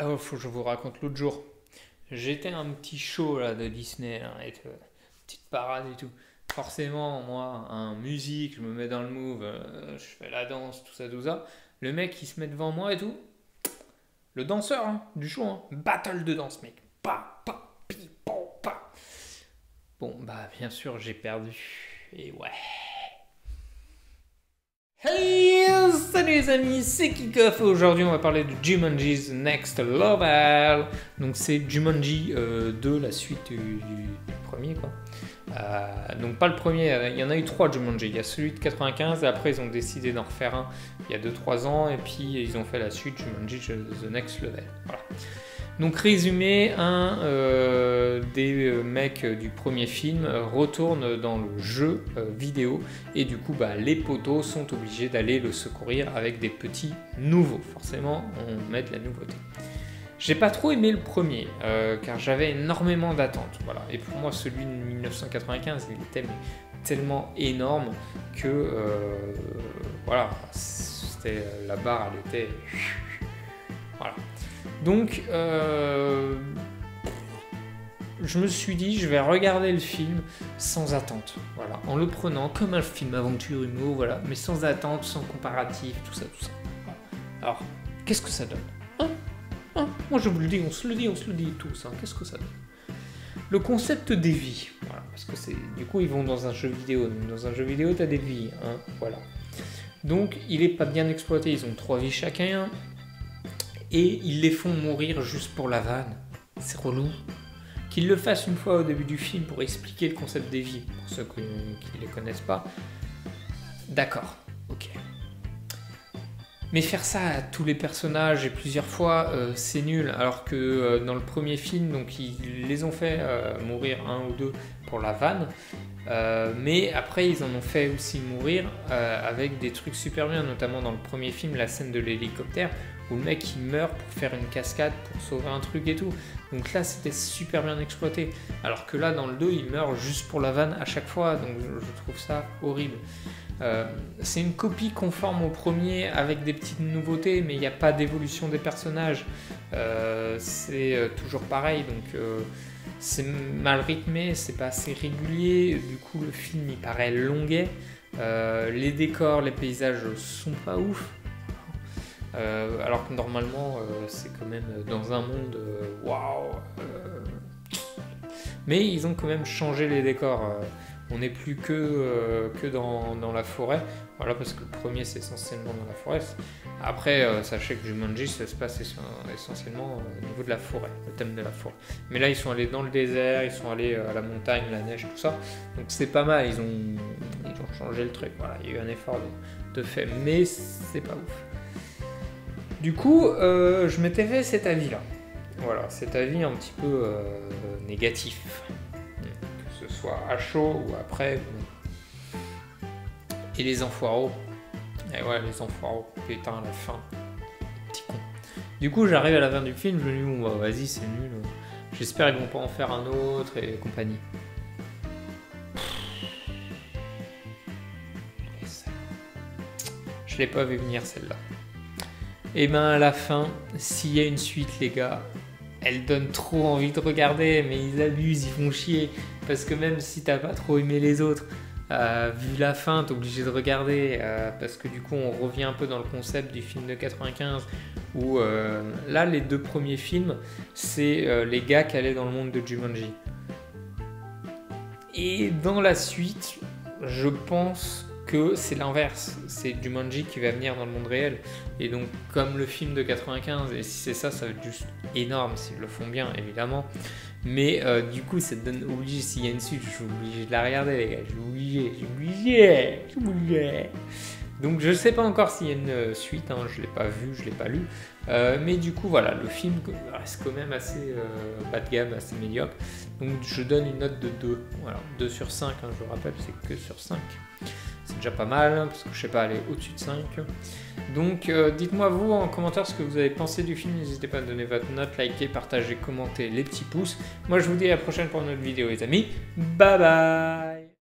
Oh, faut que je vous raconte l'autre jour. J'étais à un petit show là de Disney, là, et petite parade et tout. Forcément, moi, un musique, je me mets dans le move, je fais la danse, tout ça, tout ça. Le mec, il se met devant moi et tout. Le danseur hein, du show, hein. Battle de danse, mec. Pa, pa, pi, pom, pa. Bon, bah, bien sûr, j'ai perdu. Et ouais. Hey, salut les amis, c'est Kikoff. Aujourd'hui, on va parler de Jumanji's Next Level. Donc, c'est Jumanji 2, la suite du premier, quoi. Donc, pas le premier, il y en a eu 3 Jumanji. Il y a celui de 95, et après, ils ont décidé d'en refaire un il y a 2-3 ans, et puis ils ont fait la suite Jumanji The Next Level. Voilà. Donc résumé, un des mecs du premier film retourne dans le jeu vidéo et du coup les potos sont obligés d'aller le secourir avec des petits nouveaux. Forcément, on met de la nouveauté. J'ai pas trop aimé le premier car j'avais énormément d'attentes. Voilà. Et pour moi, celui de 1995, il était tellement énorme que voilà, c'était la barre, elle était voilà. Donc, je me suis dit, je vais regarder le film sans attente, voilà, en le prenant comme un film aventure humour, voilà, mais sans attente, sans comparatif, tout ça, tout ça. Voilà. Alors, qu'est-ce que ça donne Moi, je vous le dis, on se le dit tous. Hein, qu'est-ce que ça donne? Le concept des vies, voilà, parce que c'est, du coup, ils vont dans un jeu vidéo. Dans un jeu vidéo, t'as des vies, hein, voilà. Donc, il est pas bien exploité. Ils ont 3 vies chacun. Et ils les font mourir juste pour la vanne. C'est relou. Qu'ils le fassent une fois au début du film pour expliquer le concept des vies, pour ceux qui ne les connaissent pas. D'accord, ok. Mais faire ça à tous les personnages et plusieurs fois, c'est nul. Alors que dans le premier film, donc ils les ont fait mourir un ou deux pour la vanne. Mais après, ils en ont fait aussi mourir avec des trucs super bien, notamment dans le premier film, la scène de l'hélicoptère, où le mec il meurt pour faire une cascade, pour sauver un truc et tout. Donc là, c'était super bien exploité. Alors que là, dans le 2, il meurt juste pour la vanne à chaque fois. Donc je trouve ça horrible. C'est une copie conforme au premier avec des petites nouveautés, mais il n'y a pas d'évolution des personnages. C'est toujours pareil, donc c'est mal rythmé, c'est pas assez régulier. Du coup, le film il paraît longuet. Les décors, les paysages sont pas ouf. Alors que normalement, c'est quand même dans un monde waouh. Mais ils ont quand même changé les décors. On n'est plus que dans la forêt. Voilà, parce que le premier c'est essentiellement dans la forêt. Après, sachez que Jumanji ça se passe essentiellement au niveau de la forêt, le thème de la forêt. Mais là, ils sont allés dans le désert, ils sont allés à la montagne, la neige, tout ça. Donc c'est pas mal, ils ont changé le truc. Voilà, il y a eu un effort de fait, mais c'est pas ouf. Du coup, je m'étais fait cet avis-là. Voilà, cet avis un petit peu négatif. Que ce soit à chaud ou après. Et les enfoireaux. Et ouais, les enfoireaux. Putain, à la fin. Petit con. Du coup, j'arrive à la fin du film, je me dis, bon, bah, vas-y, c'est nul. J'espère qu'ils vont pas en faire un autre et compagnie. Je l'ai pas vu venir celle-là. Et ben à la fin, s'il y a une suite, les gars, elle donne trop envie de regarder, mais ils abusent, ils font chier. Parce que même si t'as pas trop aimé les autres, vu la fin, t'es obligé de regarder. Parce que du coup, on revient un peu dans le concept du film de 95, où là, les 2 premiers films, c'est les gars qui allaient dans le monde de Jumanji. Et dans la suite, je pense que c'est l'inverse, c'est Jumanji qui va venir dans le monde réel. Et donc, comme le film de 95, et si c'est ça, ça va être juste énorme s'ils le font bien, évidemment. Mais du coup, ça te donne obligé, s'il y a une suite, je suis obligé de la regarder, les gars. Je suis obligé. Donc, je sais pas encore s'il y a une suite, hein, je l'ai pas vu, je l'ai pas lu. Mais du coup, voilà, le film reste quand même assez bas de gamme, assez médiocre. Donc, je donne une note de 2. Voilà, 2 sur 5, hein, je rappelle, c'est que sur 5. C'est déjà pas mal, parce que je sais pas, aller au-dessus de 5. Donc dites-moi vous en commentaire ce que vous avez pensé du film, n'hésitez pas à donner votre note, liker, partager, commenter, les petits pouces. Moi je vous dis à la prochaine pour une autre vidéo les amis, bye bye.